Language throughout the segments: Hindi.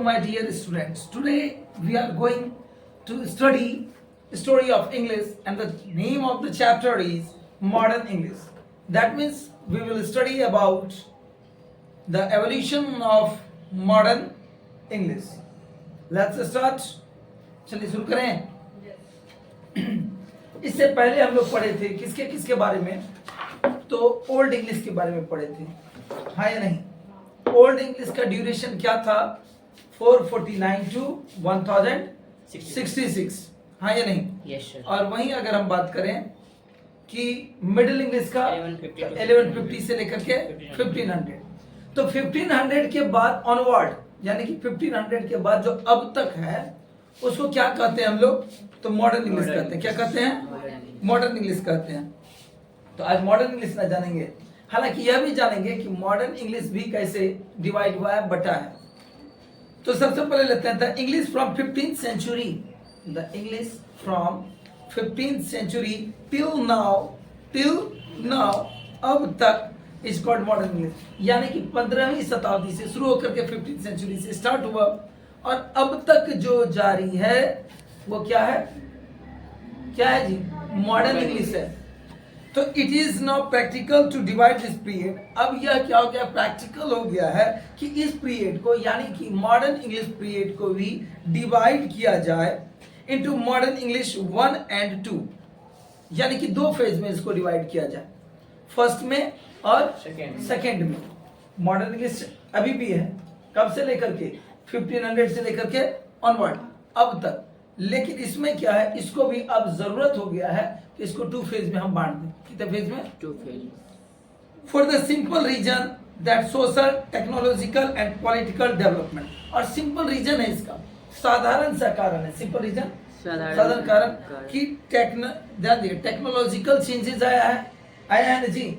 my dear students. Today we are going to study story of English, and the name of the chapter is Modern English. That means we will study about the evolution of modern English. Let's start. चलिए शुरू करें. इससे पहले हम लोग पढ़े थे किसके किसके बारे में, तो ओल्ड इंग्लिश के बारे में पढ़े थे, हाँ या नहीं. ओल्ड इंग्लिश का ड्यूरेशन क्या था, 449 टू 1066, हाँ या नहीं. Yes sir. और वहीं अगर हम बात करें कि मिडिल इंग्लिश का 1150 से लेकर के 1500, तो 1500 के बाद ऑनवर्ड, यानी कि 1500 के बाद जो अब तक है उसको क्या कहते हैं हम लोग, तो मॉडर्न इंग्लिश कहते हैं. क्या कहते हैं, मॉडर्न इंग्लिश कहते हैं. तो आज मॉडर्न इंग्लिश ना जानेंगे, हालांकि यह भी जानेंगे कि मॉडर्न इंग्लिश भी कैसे डिवाइड हुआ है, बटा है. तो सबसे पहले लेते हैं the English from 15th century. The English from 15th century till now, अब तक इज कॉल्ड मॉडर्न इंग्लिश. यानी कि 15वीं शताब्दी से शुरू होकर के 15th सेंचुरी से स्टार्ट हुआ और अब तक जो जारी है वो क्या है, क्या है जी, मॉडर्न इंग्लिश है. तो it is now practical to divide this period. अब यह क्या हो गया, प्रैक्टिकल हो गया है कि इस पीरियड को, यानी कि मॉडर्न इंग्लिश पीरियड को भी डिवाइड किया जाए इनटू मॉडर्न इंग्लिश 1 and 2, यानी कि दो फेज में इसको डिवाइड किया जाए, फर्स्ट में और सेकेंड में. मॉडर्न इंग्लिश अभी भी है, कब से लेकर के 1500 से लेकर के ऑनवर्ड अब तक. लेकिन इसमें क्या है, इसको भी अब जरूरत हो गया है कि इसको 2 फेज में हम बांट दें. कितने फेज में, 2 phase. For the simple reason that social, technological and political development. और सिंपल रीजन है इसका, साधारण सा कारण है. सिंपल रीजन, साधारण कारण कि ध्यान देखिए, टेक्नोलॉजिकल चेंजेस आया है ना जी.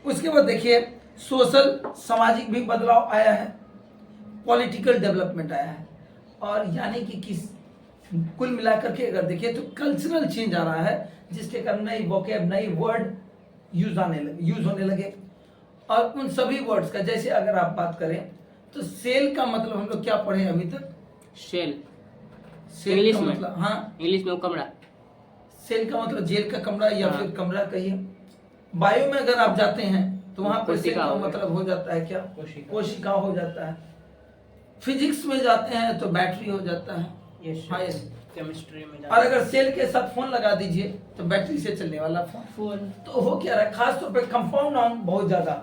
उसके बाद देखिए सोशल, सामाजिक भी बदलाव आया है, पॉलिटिकल डेवलपमेंट आया है, और यानी कि किस कुल मिलाकर के अगर देखिए तो कल्चरल चेंज आ रहा है, जिसके कारण नई वोकैब, नई वर्ड यूज होने लगे. और उन सभी वर्ड्स का, जैसे अगर आप बात करें तो सेल का मतलब हम लोग क्या पढ़े अभी तक, सेल सेल का मतलब, हाँ इंग्लिश में कमरा. सेल का मतलब जेल का कमरा या फिर कमरा कहिए. बायो में अगर आप जाते हैं तो वहां पर सेल का मतलब हो जाता है क्या, कोशिका हो जाता है. फिजिक्स में जाते हैं तो बैटरी हो जाता है. हाँ, केमिस्ट्री में और अगर सेल के साथ फोन लगा दीजिए तो बैटरी से चलने वाला फोन. तो हो क्या रहा है, खास तौर पे कंपाउंड नाउन बहुत ज्यादा,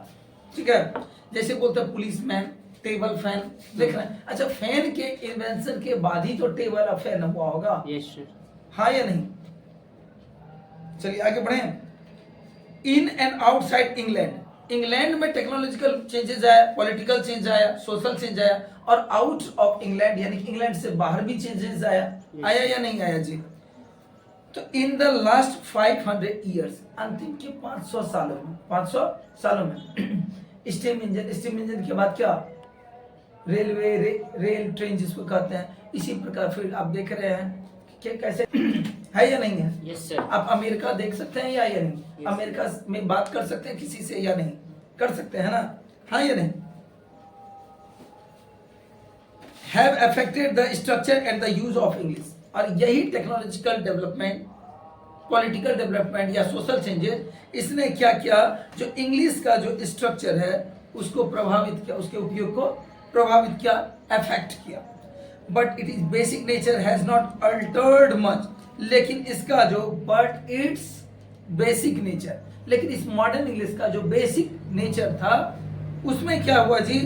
ठीक है. जैसे बोलते हैं पुलिसमैन, टेबल फैन, देख रहे हैं. अच्छा, फैन के इन्वेंशन के बाद ही तो टेबल और फैन हुआ होगा, हाँ या नहीं. चलिए आगे बढ़े. इन एंड आउटसाइड इंग्लैंड में टेक्नोलॉजिकल चेंजेस आया, पॉलिटिकल चेंज आया, सोशल चेंज आया, और आउट ऑफ इंग्लैंड यानी कि इंग्लैंड से बाहर भी चेंजेस आया या नहीं आया जी. तो इन द लास्ट 500 ईयर्स, अंतिम के 500 सालों में स्टीम इंजन के बाद क्या, रेलवे, रेल ट्रेन जिसको कहते हैं. इसी प्रकार फिर आप देख रहे हैं कि कैसे है या नहीं है. Yes sir. आप अमेरिका देख सकते हैं या नहीं, अमेरिका में बात कर सकते हैं किसी से या नहीं, कर सकते हैं ना, हाँ या नहीं. Have affected the structure and the use of English. और यही टेक्नोलॉजिकल डेवलपमेंट, पॉलिटिकल डेवलपमेंट या सोशल चेंजेस, इसने क्या किया, जो इंग्लिश का जो स्ट्रक्चर है उसको प्रभावित किया, उसके उपयोग को प्रभावित किया, अफेक्ट किया. But it is basic nature has not Altered much. लेकिन इसका जो, बट इट्स बेसिक नेचर, लेकिन इस मॉडर्न इंग्लिश का जो बेसिक नेचर था उसमें क्या हुआ जी,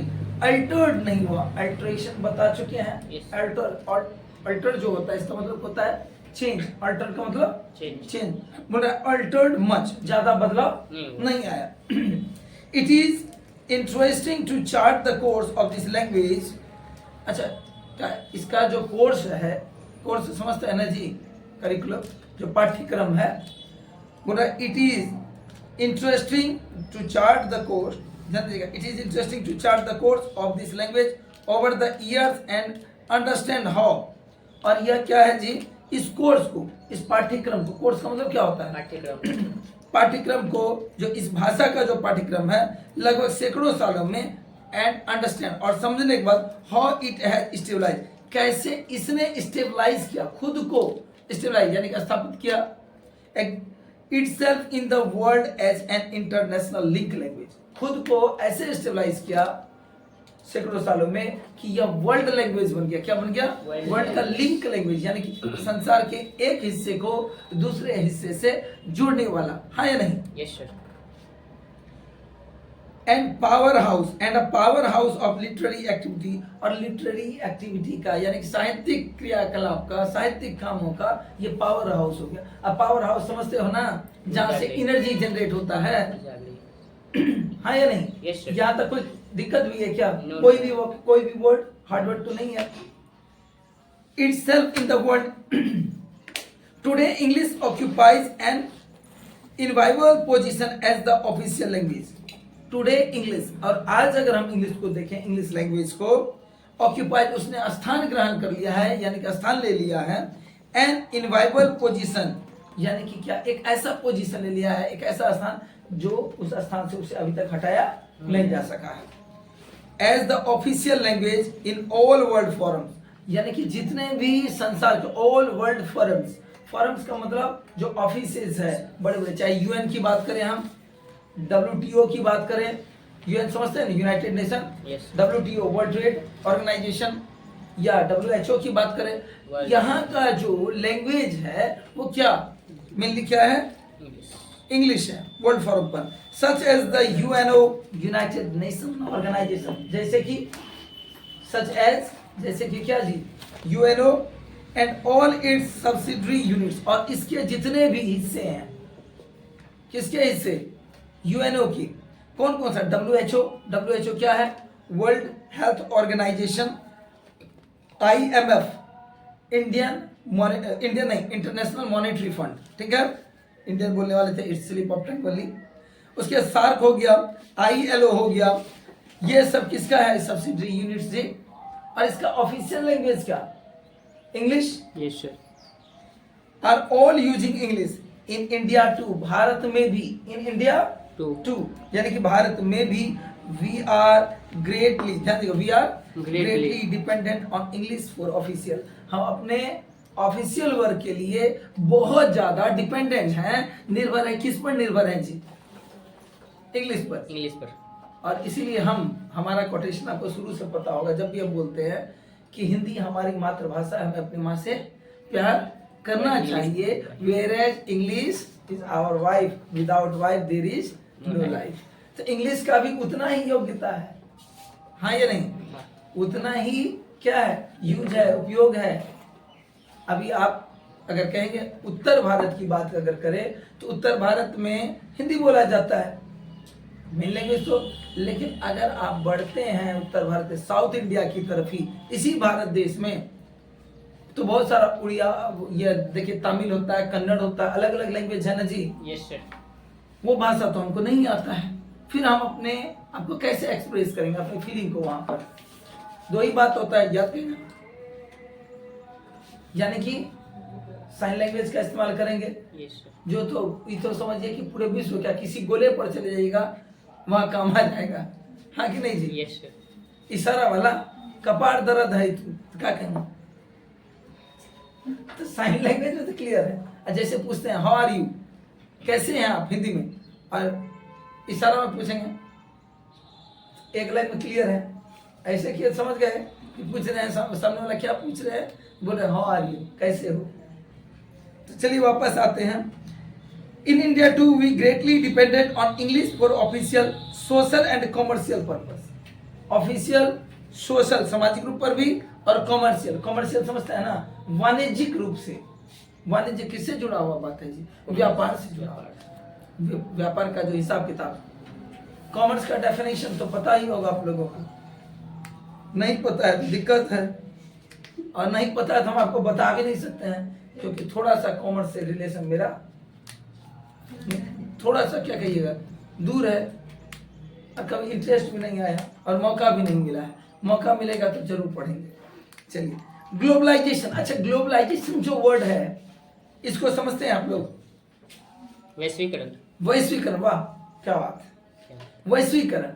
अल्टर्ड नहीं हुआ. अल्टरेशन बता चुके हैं. अल्टर जो होता है इसका मतलब होता है चेंज. अल्टर का मतलब चेंज. बोल रहा है अल्टर्ड मच, ज्यादा बदलाव नहीं आया. It is interesting to chart the course of this language. अच्छा, इसका जो कोर्स है, कोर्स समझते हैं ना जी, करिकुलम जो पाठ्यक्रम है, बोल रहा है it is interesting to chart the course. ध्यान दीजिएगा, it is interesting to chart the course of this language over the years and understand how. और यह क्या है जी, इस कोर्स को, इस पाठ्यक्रम को, कोर्स का मतलब क्या होता है, पाठ्यक्रम को, जो इस भाषा का जो पाठ्यक्रम है, लगभग सैकड़ों सालों में एंड अंडरस्टैंड, और समझने के बाद हाउ इट हैज स्टेबलाइज, कैसे इसने स्टेबलाइज किया, खुद को स्टेबलाइज यानी कि स्थापित किया itself in the world as an international link language, खुद को ऐसे स्टेबलाइज किया सैकड़ों सालों में कि यह वर्ल्ड लैंग्वेज बन गया। क्या बन गया? वर्ल्ड का लिंक लैंग्वेज, यानी कि संसार के एक हिस्से को दूसरे हिस्से से जोड़ने वाला। हाँ या नहीं? Yes sir. And power house of literary activity, और लिटरेरी एक्टिविटी का यानी कि साहित्यिक क्रियाकलाप का, साहित्यिक कामों का ये पावर हाउस हो गया। अब पावर हाउस समझते हो ना, जहाँ से एनर्जी जनरेट होता है। हाँ या नहीं? Yes, sir. यहाँ तक कोई दिक्कत भी है क्या? No, कोई भी वर्ड हार्ड वर्ड तो नहीं है। Itself in the world today English occupies an enviable position as the official language. Today English, और आज अगर हम इंग्लिश को देखें, इंग्लिश लैंग्वेज को ऑक्यूपाइड, उसने स्थान ग्रहण कर लिया है, यानी कि स्थान ले लिया है। एन इनवाइबल पोजीशन, यानी कि क्या, एक ऐसा पोजीशन ले लिया है, एक ऐसा स्थान जो उस स्थान से उसे अभी तक हटाया नहीं जा सका है। As the official language in all world forums, यानी कि जितने भी संसार के ऑल वर्ल्ड फोरम्स का मतलब जो ऑफिसेज है बड़े बड़े, चाहे यूएन की बात करें, हम WTO की बात करें, यूएन समझते हैं, United Nation, WTO World Trade Organization, या WHO की बात करें, यहाँ का जो लैंग्वेज है वो क्या मेनली क्या है? इंग्लिश है वर्ल्ड फोरम पर। Such as the UNO United Nation Organization, जैसे कि सच एज, जैसे कि क्या जी, UNO and all its subsidiary units, और इसके जितने भी हिस्से हैं, किसके हिस्से? UNO की। कौन कौन सा? WHO क्या है? World Health Organization, IMF, Indian नहीं, इंटरनेशनल मॉनेटरी फंड, ठीक है, इंडियन बोलने वाले थे, इट्स स्लिप ऑफ टंग बोली। उसके सार्क हो गया, ILO हो गया, ये सब किसका है? सब्सिडरी यूनिट्स जी। और इसका ऑफिशियल लैंग्वेज क्या? English. Yes sir. Are all using English in India too, Bharat में भी, इन इंडिया टू, यानी कि भारत में भी वी आर ग्रेटली, ध्यान देखो, we are greatly dependent on English for official, हम अपने ऑफिशियल वर्क के लिए बहुत ज्यादा डिपेंडेंट हैं, निर्भर है। किस पर निर्भर है जी? इंग्लिश पर। और इसीलिए हमारा कोटेशन आपको शुरू से पता होगा, जब भी हम बोलते हैं कि हिंदी हमारी मातृभाषा है, हमें अपनी माँ से प्यार करना चाहिए, where as English is our wife, without wife there is no life. तो इंग्लिश का भी उतना ही योग्यता है, हाँ या नहीं? उतना ही क्या है? यूज है, उपयोग है। अभी आप अगर कहेंगे उत्तर भारत की बात अगर करें तो उत्तर भारत में हिंदी बोला जाता है, मेन लैंग्वेज तो, लेकिन अगर आप बढ़ते हैं उत्तर भारत, साउथ इंडिया की तरफ ही, इसी भारत देश में, तो बहुत सारा उड़िया, ये देखिए तमिल होता है, कन्नड़ होता है, अलग अलग लैंग्वेज है ना जी। Yes sir. वो भाषा तो हमको नहीं आता है, फिर हम अपने आपको कैसे एक्सप्रेस करेंगे अपनी फीलिंग को वहां पर? दो ही बात होता है, याद करेंगे, यानी कि साइन लैंग्वेज का इस्तेमाल करेंगे। Yes sir. जो तो ये तो समझिए कि पूरे विश्व, क्या किसी गोले पर चले जाइएगा वहां काम आ जाएगा, हाँ कि नहीं जी? Yes sir. इशारा वाला, कपार दर्द है तो क्या कहेंगे? तो साइन लैंग्वेज में तो क्लियर है। जैसे पूछते हैं हाउ आर यू, कैसे हैं आप, हिंदी में, और इशारा में पूछेंगे, एक लाइन में क्लियर है। ऐसे किया समझ गए कि पूछ रहे हैं, सामने वाला क्या पूछ रहे हैं, बोल रहे हाउ आर यू, कैसे हो। तो चलिए वापस आते हैं। In India too we greatly dependent on English for official, social and commercial purpose. Official, social सामाजिक रूप पर भी, और कॉमर्शियल समझते हैं ना, वाणिज्यिक रूप से। वाणिज्य किससे जुड़ा हुआ बात है जी? व्यापार से जुड़ा हुआ है, व्यापार का जो हिसाब किताब। कॉमर्स का डेफिनेशन तो पता ही होगा आप लोगों को, नहीं पता है तो दिक्कत है, और नहीं पता है तो हम आपको बता भी नहीं सकते हैं, क्योंकि थोड़ा सा कॉमर्स से रिलेशन मेरा थोड़ा सा क्या कहिएगा दूर है, और कभी इंटरेस्ट भी नहीं आया और मौका भी नहीं मिला है। मौका मिलेगा तो जरूर पढ़ेंगे। चलिए, ग्लोबलाइजेशन। अच्छा, ग्लोबलाइजेशन जो वर्ड है इसको समझते हैं आप लोग? वैश्वीकरण। वैश्वीकरण, वाह क्या बात है, वैश्वीकरण।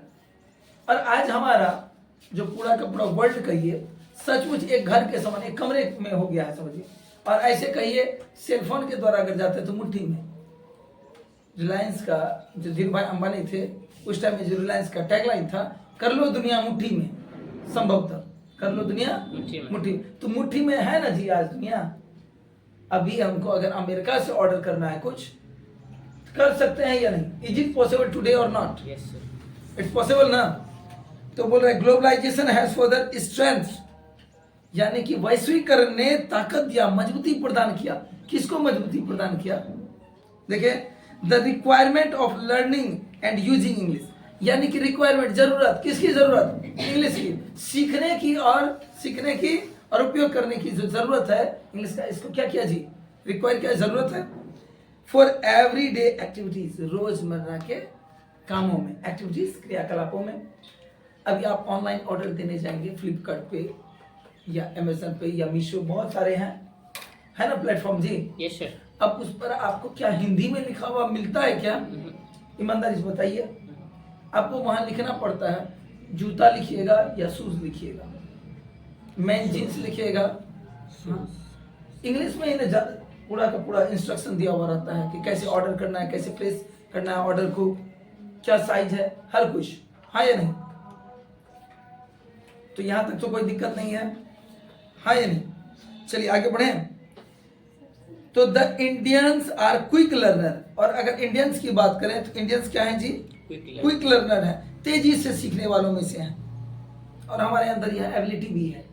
और आज हमारा जो पूरा का पूरा वर्ल्ड कहिए सचमुच एक घर के समान एक कमरे में हो गया है समझिए। और ऐसे कहिए सेलफोन के द्वारा अगर जाते तो मुट्ठी में। रिलायंस का जो धीरू भाई अंबानी थे उस टाइम में जो रिलायंस का टैगलाइन था, कर लो दुनिया मुट्ठी में, संभवतः कर लो दुनिया मुट्ठी में। तो मुट्ठी में है ना जी आज दुनिया। अभी हमको अगर अमेरिका से ऑर्डर करना है कुछ कर सकते हैं या नहीं? इज इट पॉसिबल टुडे और not? Yes sir. It's possible ना। तो बोल रहे ग्लोबलाइजेशन हैज फर्दर स्ट्रेंथ, यानी कि वैश्वीकरण ने ताकत या मजबूती प्रदान किया। किसको मजबूती प्रदान किया? देखिए, the requirement of learning and using English, यानी कि रिक्वायरमेंट जरूरत, किसकी जरूरत? इंग्लिश की, सीखने की और उपयोग करने की जो जरूरत है इंग्लिश का, इसको क्या किया जी? रिक्वायर क्या जरूरत है? फॉर एवरीडे एक्टिविटीज, रोजमर्रा के कामों में, एक्टिविटीज क्रियाकलापों में। अभी आप ऑनलाइन ऑर्डर देने जाएंगे फ्लिपकार्ट पे या अमेजन पे या मीशो, बहुत सारे हैं, है ना प्लेटफॉर्म जी। Yes sir. अब उस पर आपको क्या हिंदी में लिखा हुआ मिलता है क्या? ईमानदारी से बताइए। आपको वहां लिखना पड़ता है, जूता लिखिएगा या शूज लिखिएगा, मैन जींस लिखिएगा। इंग्लिश में ही ना पूरा का पूरा इंस्ट्रक्शन दिया हुआ रहता है कि कैसे ऑर्डर करना है, कैसे प्लेस करना है ऑर्डर को, क्या साइज है, हर कुछ, हाँ या नहीं? तो यहां तक तो कोई दिक्कत नहीं है, हाँ या नहीं? चलिए आगे बढ़े। तो the Indians are quick learner, और अगर इंडियंस की बात करें तो इंडियंस क्या है जी? क्विक लर्नर है, तेजी से सीखने वालों में से हैं। और हमारे अंदर यह एबिलिटी भी है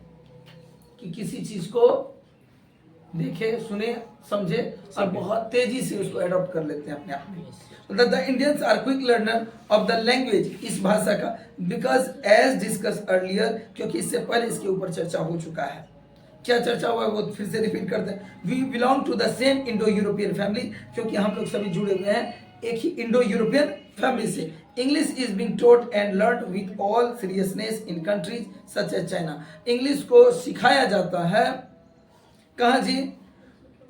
कि किसी चीज को देखे, सुने, समझे और बहुत तेजी से उसको एडॉप्ट कर लेते हैं अपने आप में। The Indians are quick learner of the language, इस भाषा का, बिकॉज एज डिस्कस अर्लियर, क्योंकि इससे पहले इसके ऊपर चर्चा हो चुका है। क्या चर्चा हुआ है वो फिर से रिपीट करते हैं। We belong to the same Indo European family, क्योंकि हम लोग सभी जुड़े हुए हैं एक ही इंडो यूरोपियन फैमिली से। English is being taught and learn with all seriousness in countries such as China, English को सिखाया जाता है कहाँ जी?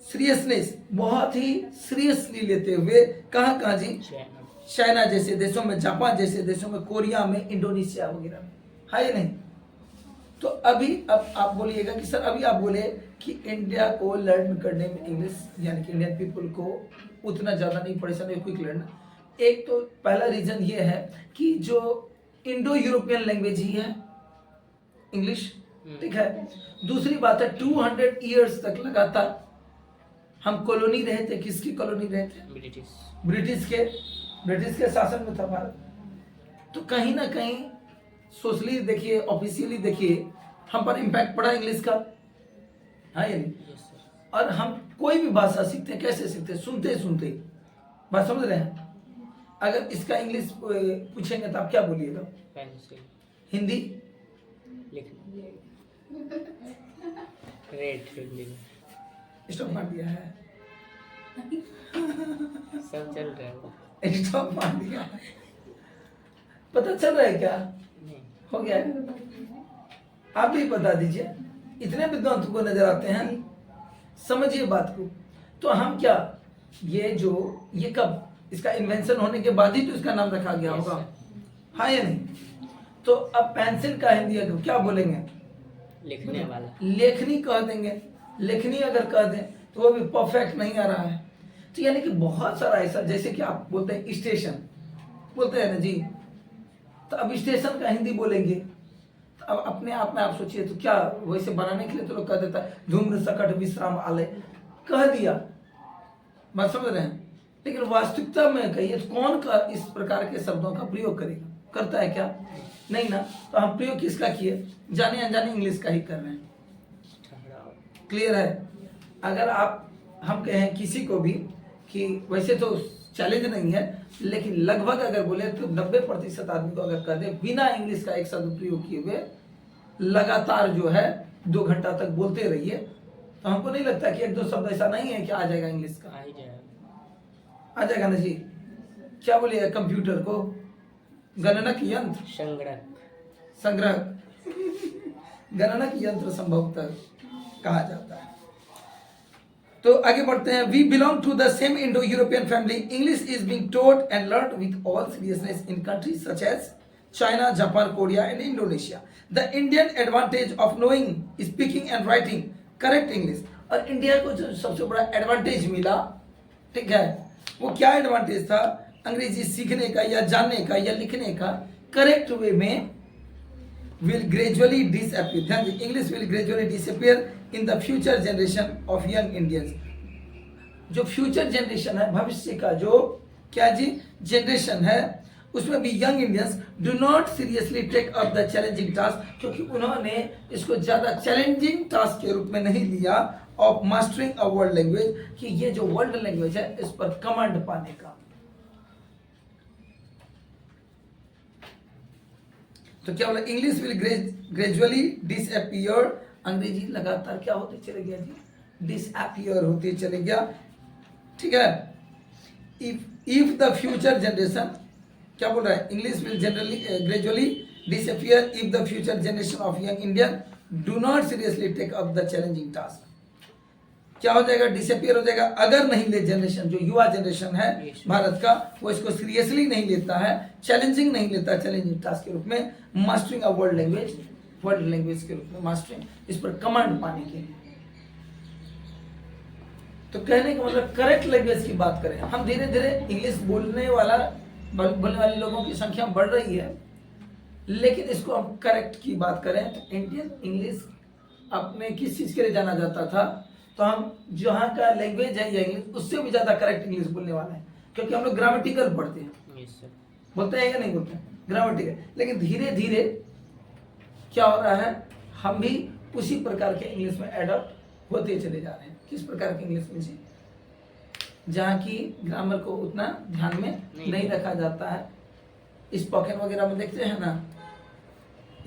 सीरियसनेस, बहुत ही सीरियसली लेते हुए, कहाँ कहाँ जी? चाइना जैसे देशों में, जापान जैसे देशों में, कोरिया में, इंडोनेशिया वगैरह में, है या नहीं? तो अभी अब आप बोलिएगा कि सर अभी आप बोले कि इंडिया को लर्न करने में इंग्लिश, यानी कि इंडियन पीपल को उतना ज़्यादा नहीं परेशानी क्विक लर्न। एक तो पहला रीजन ये है कि जो इंडो यूरोपियन लैंग्वेज ही है इंग्लिश, ठीक है। दूसरी बात है 200 ईयर्स तक लगातार हम कॉलोनी रहे थे। किसकी कॉलोनी रहे थे? ब्रिटिश के शासन में था भारत। तो कहीं ना कहीं सोशली देखिए, ऑफिशियली देखिए, हम पर इम्पैक्ट पड़ा इंग्लिश का, हाँ या नहीं? और हम कोई भी भाषा सीखते हैं, कैसे सीखते हैं? सुनते सुनते। बात समझ रहे हैं? अगर इसका इंग्लिश पूछेंगे तो आप क्या बोलिएगा? हिंदी स्टॉप मार दिया है, सब चल रहा है, स्टॉप मार दिया है। पता चल रहा है क्या? हो गया है? आप भी बता दीजिए, इतने विद्वान को नजर आते हैं, समझिए बात को। तो हम क्या, ये कब इसका इन्वेंशन होने के बाद ही तो इसका नाम रखा गया होगा, हाँ या नहीं? तो अब पेंसिल का हिंदी अगर क्या बोलेंगे? लिखने वाला, लेखनी कह देंगे। लेखनी अगर कह दें तो वो भी परफेक्ट नहीं आ रहा है। तो यानी कि बहुत सारा ऐसा, जैसे कि आप बोलते हैं स्टेशन, बोलते हैं ना जी, तो अब स्टेशन का हिंदी बोलेंगे तो अब अपने आप में आप सोचिए, तो क्या वैसे बनाने के लिए तो लोग कह देता है धूम्र सकट विश्राम आलय, कह दिया, बात समझ रहे हैं? लेकिन वास्तविकता में कहिए तो कौन का इस प्रकार के शब्दों का प्रयोग करेगा? करता है क्या? नहीं ना। तो हम प्रयोग किसका किए? जाने अनजाने इंग्लिश का ही कर रहे हैं। क्लियर है? अगर हम कहें किसी को भी कि वैसे तो चैलेंज नहीं है, लेकिन लगभग अगर बोले तो 90% आदमी को अगर कह दे बिना इंग्लिश का एक शब्द प्रयोग किए हुए लगातार जो है 2 घंटा तक बोलते रहिए, तो हमको नहीं लगता कि 1-2 शब्द ऐसा नहीं है कि आ जाएगा इंग्लिश का। आ जाएगा ना जी। क्या बोलिए कंप्यूटर को? गणनक यंत्र, संग्रह गणनक यंत्र संभवतः कहा जाता है। तो आगे बढ़ते हैं। We belong to the same Indo European family. English is being taught and learn with all seriousness in countries such as China, Japan, Korea and Indonesia. The Indian advantage of knowing, speaking and writing correct English. और इंडिया को जो सबसे बड़ा एडवांटेज मिला, ठीक है, वो क्या एडवांटेज था? अंग्रेजी सीखने का या जानने का या लिखने का करेक्ट वे में will gradually disappear. ध्यान दीजिए, English will gradually disappear in the future generation of young Indians. जो फ्यूचर जनरेशन है, भविष्य का जो क्या जी जनरेशन है, उसमें भी young Indians do not seriously take up the challenging task, क्योंकि उन्होंने इसको ज्यादा चैलेंजिंग टास्क के रूप में नहीं लिया of mastering a world language, कि ये जो वर्ल्ड लैंग्वेज है इस पर कमांड पाने का। तो क्या बोला? इंग्लिश विल ग्रेजुअली डिसअपियर, अंग्रेजी लगातार क्या होते चले गया जी? डिसअपियर होते चले गया, ठीक है। इफ द फ्यूचर जनरेशन, क्या बोल रहा है? English will generally gradually disappear if the future generation of young Indian do not seriously take up the challenging task. क्या हो जाएगा? डिसअपियर हो जाएगा अगर नहीं ले जनरेशन, जो युवा जनरेशन है भारत का, वो इसको सीरियसली नहीं लेता है, चैलेंजिंग नहीं लेता, चैलेंजिंग टास्क के रूप में, मास्टरिंग अ वर्ल्ड लैंग्वेज के रूप में मास्टरिंग, इस पर कमांड पाने के लिए। तो कहने का मतलब करेक्ट लैंग्वेज की बात करें, हम धीरे धीरे इंग्लिश बोलने वाले लोगों की संख्या बढ़ रही है, लेकिन इसको हम करेक्ट की बात करें तो इंडियन इंग्लिश अपने किस चीज के लिए जाना जाता था? तो हम जहाँ का लैंग्वेज है या इंग्लिश, उससे भी ज्यादा करेक्ट इंग्लिश बोलने वाले हैं, क्योंकि हम लोग ग्रामेटिकल पढ़ते हैं। बोलते हैं या नहीं बोलते हैं? ग्रामेटिकल। लेकिन धीरे धीरे क्या हो रहा है, हम भी उसी प्रकार के इंग्लिश में एडॉप्ट होते चले जा रहे हैं। किस प्रकार की इंग्लिश में? जहाँ की ग्रामर को उतना ध्यान में नहीं रखा जाता है। स्पोकन वगैरह में देखते हैं ना,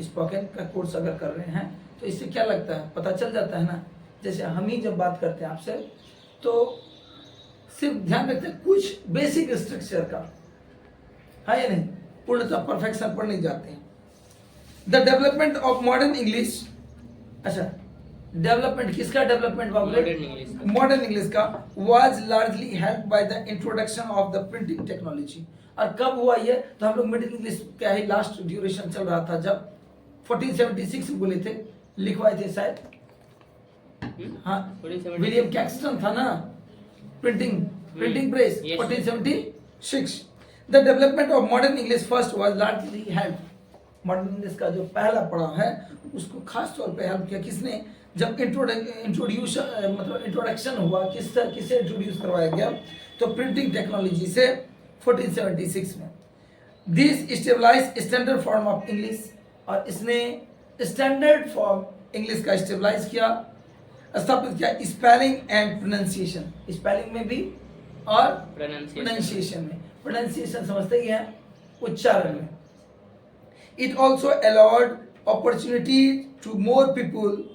स्पोकन का कोर्स अगर कर रहे हैं तो इससे क्या लगता है, पता चल जाता है ना। जैसे हम ही जब बात करते हैं आपसे, तो सिर्फ ध्यान रखते हैं कुछ बेसिक स्ट्रक्चर का, है या नहीं, पूर्णतः परफेक्शन पर नहीं जाते हैं। The development of modern English, अच्छा डेवलपमेंट किसका डेवलपमेंट? मॉडर्न इंग्लिश का was largely help by the introduction of the printing technology. और कब हुआ ये? तो हम लोग मिडिल इंग्लिश का ही लास्ट ड्यूरेशन चल रहा था, जब 1476 बोले थे, लिखवाए थे शायद, हाँ, विलियम कैक्सटन था ना, printing press 1476। The development of modern English first was largely help, modern English का जो पहला पड़ाव है उसको खास तौर पे हेल्प किया किसने? जब इंट्रोडक्शन हुआ, किससे इंट्रोड्यूस करवाया गया? तो प्रिंटिंग टेक्नोलॉजी से 1476 में। This stabilize standard form of English, और इसने स्टैंडर्ड फॉर्म इंग्लिश का स्टेबलाइज किया, स्थापित किया स्पेलिंग एंड प्रोनाउंसिएशन, स्पेलिंग में भी और प्रोनाउंसिएशन में। प्रोनाउंसिएशन समझते ही हैं, उच्चारण में। It also allowed opportunity to more people,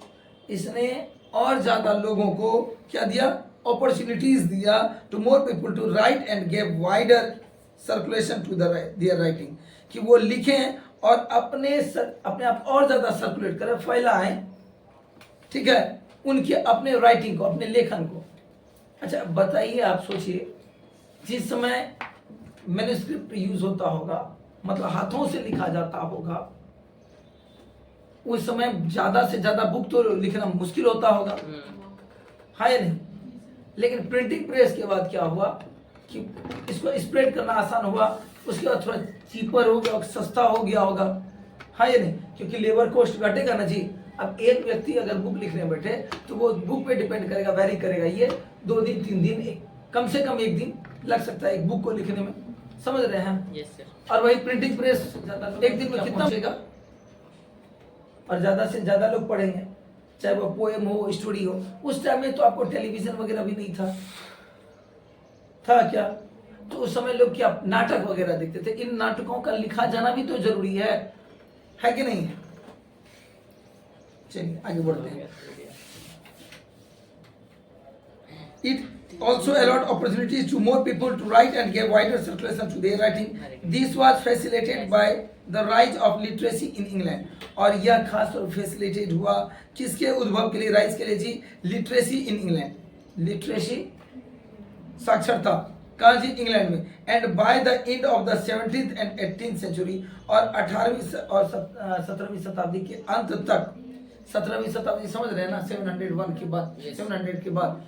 इसने और ज्यादा लोगों को क्या दिया? अपॉर्चुनिटीज दिया to more people to write and give wider circulation to their writing, कि वो लिखें और अपने आप और ज्यादा सर्कुलेट करें, फैलाएं, ठीक है, उनके अपने राइटिंग को, अपने लेखन को। अच्छा बताइए, आप सोचिए, जिस समय मैन्युस्क्रिप्ट यूज होता होगा, मतलब हाथों से लिखा जाता होगा, उस समय ज्यादा से ज्यादा बुक तो लिखना मुश्किल होता होगा, है या नहीं? लेकिन प्रिंटिंग प्रेस के बाद क्या हुआ कि इसको स्प्रेड करना आसान हुआ, उसके बाद थोड़ा चीपर हो गया, सस्ता हो गया होगा, है या नहीं? क्योंकि लेबर कॉस्ट घटेगा ना जी। अब एक व्यक्ति अगर बुक लिखने बैठे तो वो बुक पे डिपेंड करेगा, वैरी करेगा, ये 2 दिन 3 दिन, कम से कम 1 दिन लग सकता है एक बुक को लिखने में, समझ रहे हैं? Yes sir. और वही प्रिंटिंग प्रेस 1 दिन में कितना बचेगा, और ज्यादा से ज्यादा लोग पढ़ेंगे, चाहे वो पोएम हो, स्टोरी हो। उस टाइम में तो आपको टेलीविजन वगैरह भी नहीं था क्या? तो उस समय लोग क्या नाटक वगैरह देखते थे। इन नाटकों का लिखा जाना भी तो जरूरी है कि नहीं है? चलिए आगे बढ़ते हैं। It also allowed opportunities to more people to write and gave wider circulation to their writing. This was facilitated by the rise of literacy in England. और यह खास तौर फैसिलिटेट हुआ किसके उद्भव के लिए, राइज के लिए जी? Literacy in England. लिटरेसी साक्षरता कहाँ जी, इंग्लैंड में। And by the end of the 17th and 18th century, और 18वीं और 17वीं शताब्दी के अंत तक, 17वीं शताब्दी समझ रहे हैं ना, 701 के बाद, 700 के बाद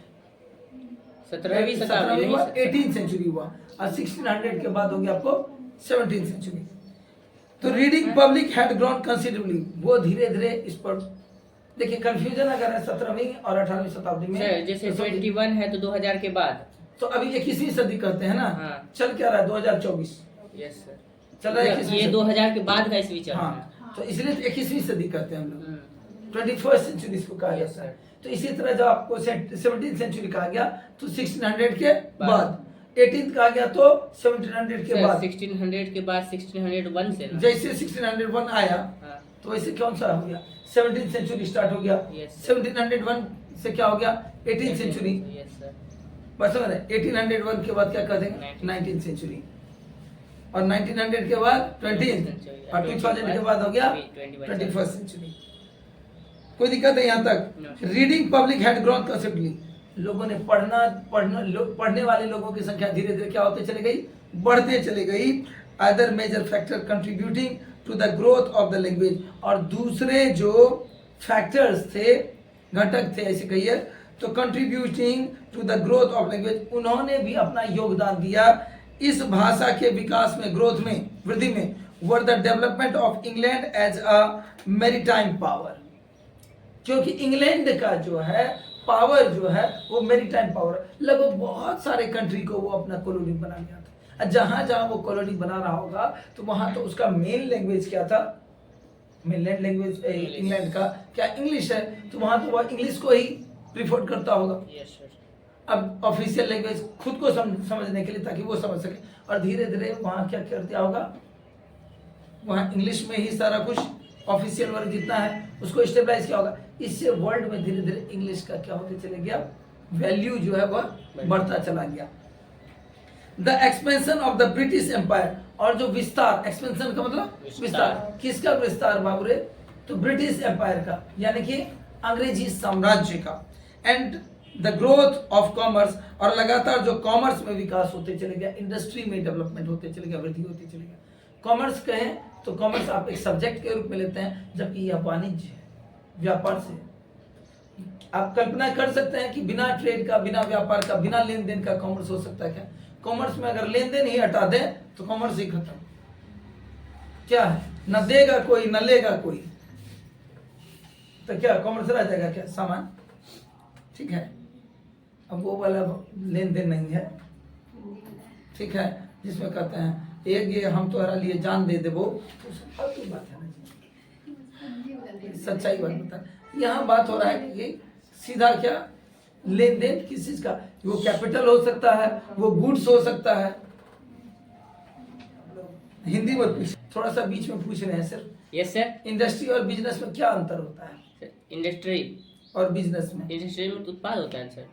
17वीं शताब्दी हुआ, में 18th सेंचुरी हुआ, और 1600 के बाद हो गया आपको 17th सेंचुरी। तो reading public had grown considerably, वो धीरे धीरे इस पर देखिए कंफ्यूजन अगर है 17वीं और 18वीं शताब्दी में, सर जैसे 21 है तो 2000 के बाद, तो अभी 21वीं सदी कहते हैं ना। हाँ। चल क्या रहा है 2024, यस सर, चल रहा है 21वीं ये सदी। 2000 के बाद का ईस्वी चल रहा है। हाँ, तो इसलिए तो 21वीं सदी कहते हैं हम लोग, 21st सेंचुरी इसको कहा Yes, जाता है। तो इसी तरह जब आपको 17th सेंचुरी कहा गया तो 1600 के बाद, 18th कहा गया तो 1700 के सर बाद। 1600 के बाद 1601 से ना? जैसे 1601 आया हाँ। तो वैसे कौन सा हो गया, 17th सेंचुरी स्टार्ट हो गया। Yes, sir. 1701 से क्या हो गया, 18th सेंचुरी। यस सर, बस समझ रहे, 1801 के बाद क्या कर देंगे, 19th सेंचुरी, और 1900 के बाद 20th, और 2000 के बाद हो गया 21st सेंचुरी। कोई दिक्कत है यहाँ तक? Reading public had grown considerably, लोगों ने पढ़ने वाले लोगों की संख्या धीरे धीरे क्या होते चले गई, बढ़ते चले गई। Other major factor contributing to the growth of the language, और दूसरे जो फैक्टर्स थे, घटक थे ऐसे कहिए, तो contributing to the growth of language, उन्होंने भी अपना योगदान दिया इस भाषा के विकास में, ग्रोथ में, वृद्धि में। Were the development of England as a maritime power, क्योंकि इंग्लैंड का जो है पावर जो है वो मैरीटाइम पावर, लगभग बहुत सारे कंट्री को वो अपना कॉलोनी बना लिया था। जहां जहां वो कॉलोनी बना रहा होगा तो वहां तो उसका मेन लैंग्वेज क्या था, मेनलैंड लैंग्वेज इंग्लैंड का क्या इंग्लिश है, तो वहां तो वह इंग्लिश को ही प्रिफर करता होगा। यस सर, अब ऑफिशियल लैंग्वेज खुद को समझने के लिए, ताकि वो समझ सके, और धीरे धीरे वहां क्या कर दिया होगा, वहां इंग्लिश में ही सारा कुछ ऑफिशियल वर्क जितना है उसको स्टेबलाइज किया होगा। इससे वर्ल्ड में धीरे धीरे इंग्लिश का क्या होते चले गया, वैल्यू जो है वह बढ़ता चला गया। The expansion of the British empire, और जो विस्तार, एक्सपेंशन का मतलब विस्तार, किसका विस्तार बाबूरे, तो ब्रिटिश एम्पायर का, यानी कि अंग्रेजी साम्राज्य का। And the growth of commerce, और लगातार जो कॉमर्स में विकास होते चले गया, इंडस्ट्री में डेवलपमेंट होते चले गया, वृद्धि होती चले गया। कॉमर्स कहें तो कॉमर्स आप एक सब्जेक्ट के रूप में लेते हैं, जबकि यह वाणिज्य है, व्यापार से। आप कल्पना कर सकते हैं कि बिना ट्रेड का, बिना व्यापार का, बिना लेन देन का कॉमर्स हो सकता है क्या? कॉमर्स में अगर लेन देन ही हटा दें तो कॉमर्स ही खत्म। क्या है, न देगा कोई न लेगा कोई, तो क्या कॉमर्स रह जाएगा क्या, सामान? ठीक है, अब वो वाला लेन देन नहीं है, ठीक है, जिसमें कहते हैं एक ये हम तुम्हारा लिए जान दे देवो, तो फालतू बात है ना, सच्चाई बात बता। यहाँ बात हो रहा है कि सीधा क्या लेन देन किस चीज का, वो कैपिटल हो सकता है, वो गुड्स हो सकता है। हिंदी में पूछ, थोड़ा सा बीच में पूछ रहे हैं सर। यस सर, इंडस्ट्री और बिजनेस में क्या अंतर होता है? इंडस्ट्री और बिजनेस में, इंडस्ट्री में तो उत्पाद होता है सर।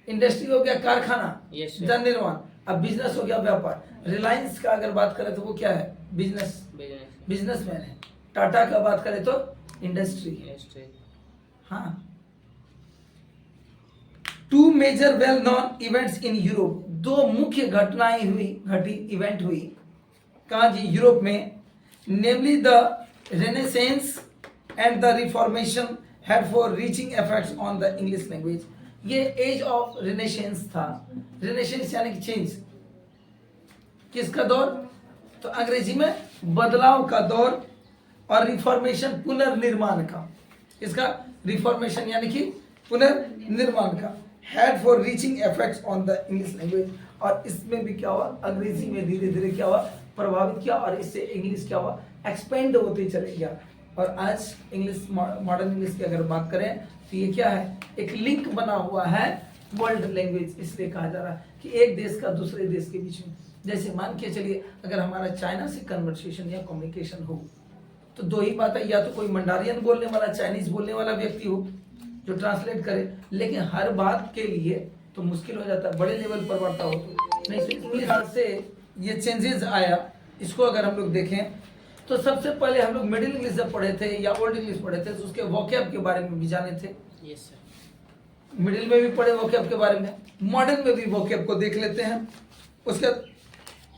इंडस्ट्री हो गया कारखाना, Yes, sir. जन निर्माण। अब बिजनेस हो गया व्यापार। रिलायंस का अगर बात करें तो वो क्या है, बिजनेस, बिजनेस, बिजनेसमैन है। टाटा का बात करें तो इंडस्ट्री है। इंडस्ट्री। हाँ, two major well known events in Europe, दो मुख्य घटनाएं घटी इवेंट हुई कहाँ जी, यूरोप में। Namely the renaissance and the reformation had for reaching effects on the English language. ये एज ऑफ रेनेसेंस था। रेनेसेंस यानी कि चेंज, किसका दौर, तो अंग्रेजी में बदलाव का दौर, और रिफॉर्मेशन पुनर्निर्माण का, इसका रिफॉर्मेशन यानी कि पुनर्निर्माण का। Had for reaching effects on the English language, और इसमें भी क्या हुआ, अंग्रेजी में धीरे धीरे क्या हुआ, प्रभावित किया, और इससे इंग्लिश क्या हुआ, एक्सपेंड होते चले गया। और आज इंग्लिश, मॉडर्न इंग्लिश की अगर बात करें तो ये क्या है, एक लिंक बना हुआ है वर्ल्ड लैंग्वेज। इसलिए कहा जा रहा है कि एक देश का दूसरे देश के बीच में, जैसे मान के चलिए अगर हमारा चाइना से कन्वर्सेशन या कम्युनिकेशन हो, तो दो ही बात है, या तो कोई मंडारियन बोलने वाला, चाइनीज बोलने वाला व्यक्ति हो जो ट्रांसलेट करे, लेकिन हर बात के लिए तो मुश्किल हो जाता है, बड़े लेवल पर वार्ता हो तो नहीं। तो इंग्लिश से ये चेंजेस आया, इसको अगर हम लोग देखें तो सबसे पहले हम लोग मिडिल इंग्लिश जब पढ़े थे या ओल्ड इंग्लिश पढ़े थे तो उसके वोकैब के बारे में भी जाने थे। यस सर, मिडिल में भी पढ़े वोकैब के बारे में, मॉडर्न में भी वोकैब को देख लेते हैं। उसके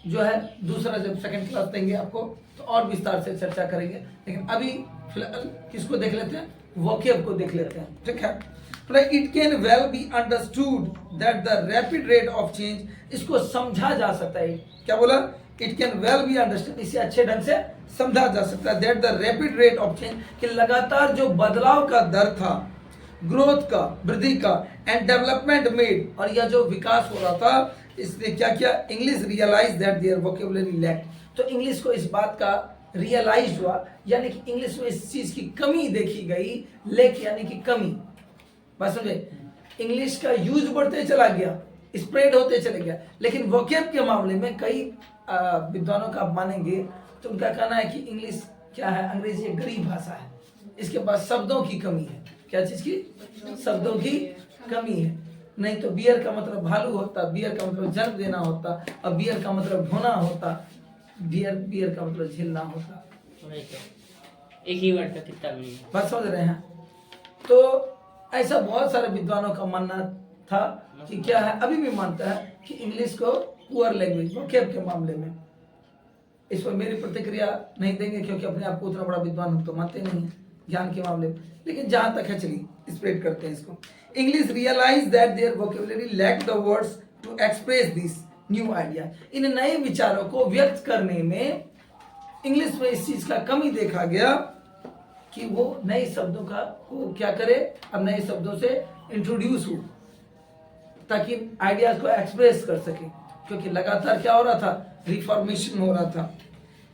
जो है दूसरा जब सेकंड क्लास देंगे आपको तो और विस्तार से चर्चा करेंगे, लेकिन अभी फिलहाल किसको देख लेते हैं, वोकैब को देख लेते हैं, ठीक है। It can well be understood that the rapid rate of change, इसको समझा जा सकता है, क्या बोला, it can well be understood, इसे अच्छे ढंग से समझा जा सकता है, that the rapid rate of change, कि लगातार जो बदलाव का दर था, ग्रोथ का, वृद्धि का, एंड डेवलपमेंट मेड, और यह जो विकास हो रहा था, इसने क्या किया, English realise that their vocabulary lack, तो इंग्लिश को इस बात का रियलाइज हुआ, यानी कि इंग्लिश में इस चीज की कमी देखी गई, लैक यानी कि कमी, बात समझे, इंग्लिश का यूज बढ़ते चला गया, स्प्रेड होते चले गया, लेकिन वोकैब के मामले में कई विद्वानों का आप मानेंगे तो उनका कहना है कि इंग्लिश क्या है, अंग्रेजी एक गरीब भाषा है, इसके पास शब्दों की कमी है, क्या चीज की, शब्दों की कमी है, नहीं तो बियर का मतलब भालू होता, बियर का मतलब जन्म देना होता, और बियर का मतलब ढोना होता, बियर का मतलब झेलना होता, एक ही वर्ड का कितना मीनिंग है, बात समझ रहे हैं। तो ऐसा बहुत सारे विद्वानों का मानना था कि क्या है, अभी भी मानता है कि इंग्लिश को पुअर लैंग्वेज वोकैब के मामले में, इस पर मेरी प्रतिक्रिया नहीं देंगे क्योंकि अपने आप को उतना बड़ा विद्वान हम तो मानते नहीं है ज्ञान के मामले में, लेकिन जहां तक है चलिए स्प्रेड करते हैं इसको। English realise that their vocabulary lack the words to express this new idea, इन नए विचारों को व्यक्त करने में इंग्लिश में इस चीज का कमी देखा गया कि वो नए शब्दों का वो क्या करे, अब नए शब्दों से इंट्रोड्यूस हो ताकि आइडियाज को एक्सप्रेस कर सके, क्योंकि लगातार क्या हो रहा था, रिफॉर्मेशन हो रहा था,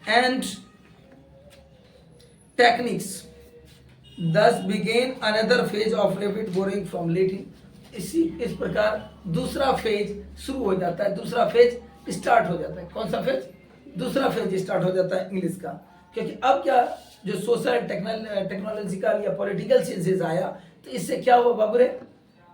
and techniques thus began another phase of rapid borrowing from Latin, इस प्रकार दूसरा फेज शुरू हो जाता है, दूसरा फेज स्टार्ट हो जाता है, कौन सा फेज, दूसरा फेज स्टार्ट हो जाता है इंग्लिश का, क्योंकि अब क्या जो सोशल टेक्नोलॉजिकल या पॉलिटिकल चेंजेस आया, तो इससे क्या हुआ बाबरे,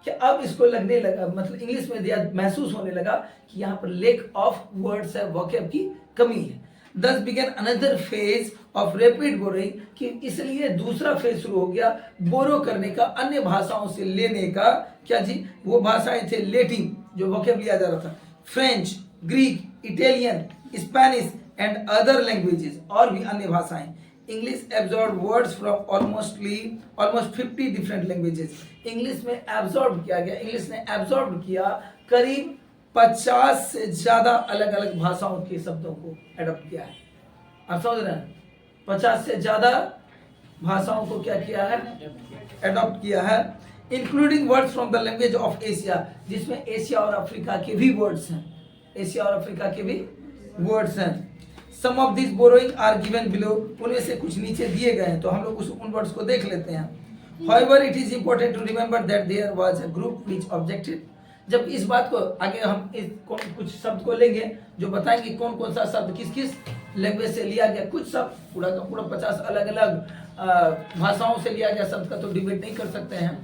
कि अब इसको लगने लगा, मतलब इंग्लिश में महसूस होने लगा कि यहाँ पर लेक ऑफ वर्ड्स है, वोकैब की कमी है। Thus began another phase of rapid borrowing, कि इसलिए दूसरा फेज शुरू हो गया बोरो करने का, अन्य भाषाओं से लेने का, क्या जी, वो भाषाएं थे लेटिन जो वोकैब लिया जा रहा था, French, Greek, Italian, Spanish and other languages, और भी अन्य भाषाएं। English absorb words from almost 50 different languages, English में एब्जॉर्ब किया गया, इंग्लिश ने एब्जॉर्ब किया करीब 50 से ज्यादा अलग अलग भाषाओं के शब्दों को एडॉप्ट किया है, आप समझ रहे हैं, 50 से ज्यादा भाषाओं को क्या किया है, एडॉप्ट किया है, including words from the language of Asia, जिसमें एशिया और अफ्रीका के भी वर्ड्स हैं, एशिया और अफ्रीका के भी वर्ड्स हैं। Some of this borrowing are given below, उनमें से कुछ नीचे दिए गए हैं, तो हम लोग उन वर्ड्स को देख लेते हैं। However, it is important to remember that there was a group which objected, जब इस बात को आगे हम कुछ शब्द को लेंगे जो बताएंगे कौन कौन सा शब्द किस किस लैंग्वेज से लिया गया, कुछ शब्द पूरा का पूरा 50 अलग अलग भाषाओं से लिया गया शब्द का तो डिबेट नहीं कर सकते हैं,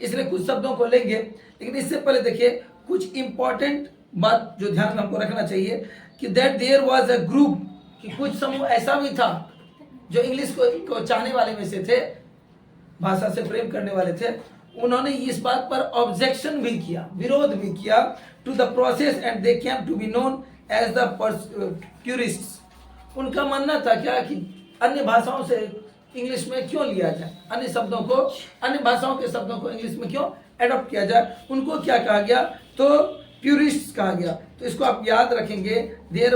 इसलिए कुछ शब्दों को लेंगे, लेकिन इससे पहले देखिए कुछ इंपॉर्टेंट बात जो ध्यान में हमको रखना चाहिए कि that there was a group, कि कुछ समूह ऐसा भी था जो इंग्लिश को चाहने वाले में से थे, भाषा से प्रेम करने वाले थे, उन्होंने इस बात पर ऑब्जेक्शन भी किया, विरोध भी किया to the process, and they came to be known as the purists. उनका मानना था क्या कि अन्य भाषाओं से इंग्लिश में क्यों लिया जाए, अन्य शब्दों को, अन्य भाषाओं के शब्दों को इंग्लिश में क्यों एडॉप्ट किया जाए, उनको क्या कहा गया, तो प्यूरिस्ट्स कहा गया। तो इसको आप याद रखेंगे, there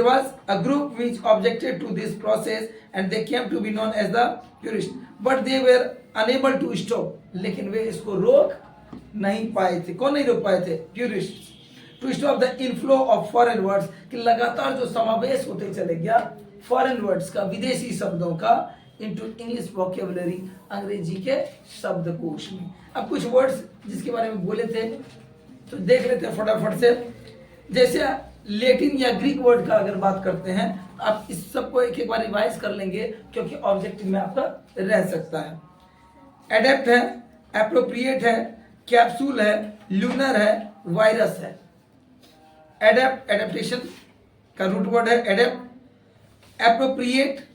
was a group which objected to this process and they came to be known as the purists, but they were unable to stop, लेकिन वे इसको रोक नहीं पाए थे, कौन नहीं रोक पाए थे, प्यूरिस्ट्स, to stop the inflow of foreign words, कि लगातार जो समावेश होते चले गया फॉरेन वर्ड्स का, विदेशी शब्दों का, into इंग्लिश वोकैबुलरी, अंग्रेजी के शब्दकोश में। अब कुछ वर्ड्स जिसके बारे में बोले थे तो देख लेते हैं फटाफट से, जैसे लेटिन या ग्रीक वर्ड का अगर बात करते हैं, आप इस सबको एक एक बार रिवाइज कर लेंगे क्योंकि ऑब्जेक्टिव में आपका रह सकता है। एडेप्ट है, एप्रोप्रिएट है, कैप्सूल है, लूनर है, वायरस है। एडेप्ट, एडेप्टेशन का रूट वर्ड है एडेप्ट। एप्रोप्रिएट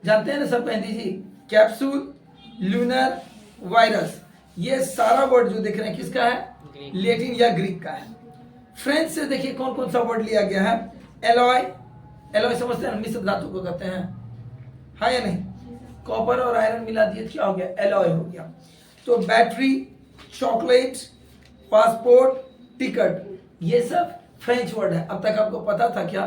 जानते हैं ना सब बहन जी, कैप्सूल, लूनर, वायरस, ये सारा वर्ड जो देख रहे हैं किसका है, लेटिन या ग्रीक का है। फ्रेंच से देखिए कौन कौन सा वर्ड लिया गया है। एलॉय, एलॉय समझते हैं, मिश्र धातु को कहते हैं, हाँ या नहीं। कॉपर और आयरन मिला दिए क्या हो गया, एलॉय हो गया। तो बैटरी, चॉकलेट, पासपोर्ट, टिकट, ये सब फ्रेंच वर्ड है। अब तक आपको पता था क्या,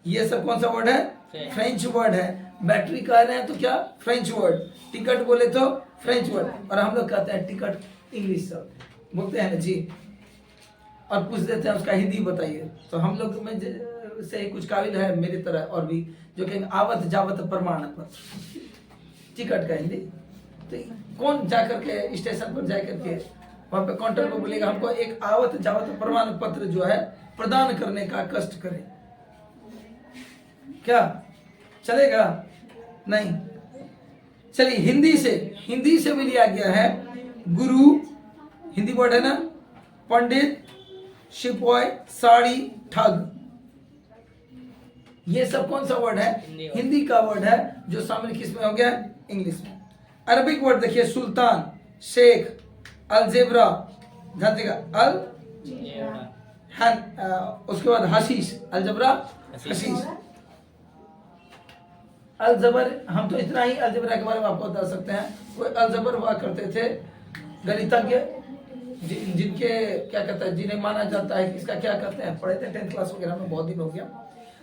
ये सब कौन सा वर्ड है, फ्रेंच वर्ड है। बैटरी कह रहे हैं तो क्या, फ्रेंच वर्ड। टिकट बोले तो फ्रेंच वर्ड। और हम लोग कहते हैं टिकट इंग्लिश शब्द बोलते हैं ना जी, और पूछ देते हैं उसका हिंदी बताइए। तो हम लोग में से कुछ काबिल है मेरी तरह और भी, जो कि आवत जावत प्रमाण पत्र, टिकट का हिंदी। तो कौन जाकर के स्टेशन पर जाकर के वहां पे काउंटर पर बोलेगा हमको एक आवत जावत प्रमाण पत्र जो है प्रदान करने का कष्ट करें, क्या चलेगा, नहीं। चलिए हिंदी से भी लिया गया है। गुरु हिंदी वर्ड है ना, पंडित, शिपॉय, साड़ी, ठग, ये सब कौन सा वर्ड है, हिंदी का वर्ड है, जो शामिल किस में हो गया, इंग्लिश में। अरबिक वर्ड देखिए, सुल्तान, शेख, अलजेब्रा, जानतेगा अल, उसके बाद हशीश, अलजबरा, हशीश, अलजबर। हम तो इतना ही अलजबरा के बारे में आपको बता सकते हैं। कोई अलजबर हुआ करते थे गणितज्ञ, जिनके क्या कहता है, जिन्हें माना जाता है कि इसका क्या कहते हैं, पढ़े थे 10th क्लास वगैरह में, बहुत दिन हो गया।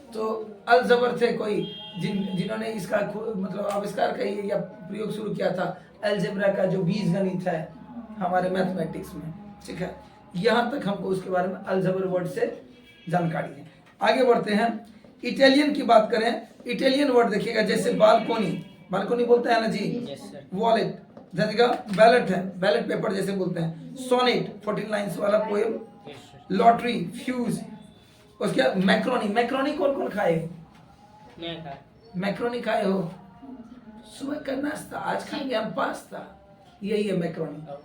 तो अलजबर थे कोई जिन्होंने इसका मतलब आविष्कार कही या प्रयोग शुरू किया था, अलजेब्रा का जो बीज गणित है हमारे मैथमेटिक्स में, ठीक है। यहाँ तक हमको उसके बारे में अलजबर वर्ड से जानकारी है। आगे बढ़ते हैं, इटालियन की बात करें। इटालियन वर्ड देखिएगा, जैसे बालकोनी, बालकोनी बोलते हैं ना जी, वॉलेट, जगह बैलेट है, बैलेट पेपर जैसे बोलते हैं। सोनेट 14 लाइन्स वाला पोएम। लॉटरी, फ्यूज, उसके बाद मैक्रोनी। मैक्रोनी कौन कौन खाए, मैक्रोनी खाए हो, सुबह का नाश्ता, आज खाएंगे हम पास्ता, यही है मैक्रोनी,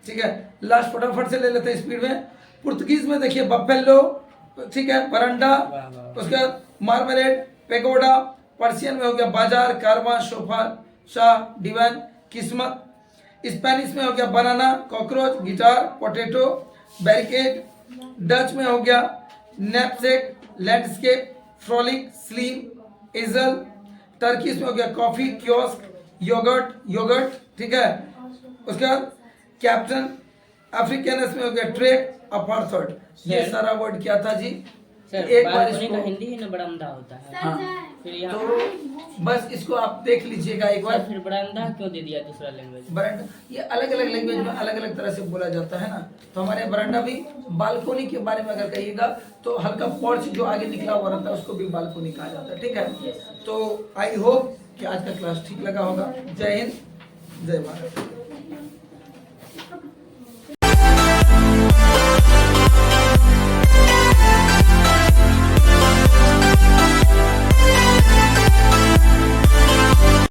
ठीक है। लास्ट फटाफट से ले लेते हैं स्पीड में। पुर्तगीज में देखिए बफेलो, ठीक है, बरंडा, उसके बाद मार्मरेड, पेगोडा। पर्शियन में हो गया बाजार, कारवां, सोफा, शाह, दीवान, किस्मत। स्पेनिश में हो गया banana, cockroach, guitar, potato, barricade. Dutch में हो गया knapsack, landscape, frolic, sleeve, easel. Turkish में हो गया कॉफी, कियोस्क, योगर्ट, ठीक है। उसके बाद कैप्टन। अफ्रीकानस में हो गया ट्रेक, अपार्थाइड। ये सारा वर्ड क्या था जी, एक बार इसको का हिंदी है ना, बरामदा होता है। हाँ, फिर यहाँ तो बस इसको आप देख लीजिएगा एक बार। फिर बरामदा क्यों दे दिया दूसरा लैंग्वेज, बरांडा, ये अलग अलग लैंग्वेज में अलग अलग तरह से बोला जाता है ना। तो हमारे बरांडा भी, बालकोनी के बारे में अगर कहिएगा तो हल्का पोर्च जो आगे निकला हुआ रहता है उसको भी बालकोनी कहा जाता है, ठीक है। तो आई होप कि आज का क्लास ठीक लगा होगा। जय हिंद, जय भारत।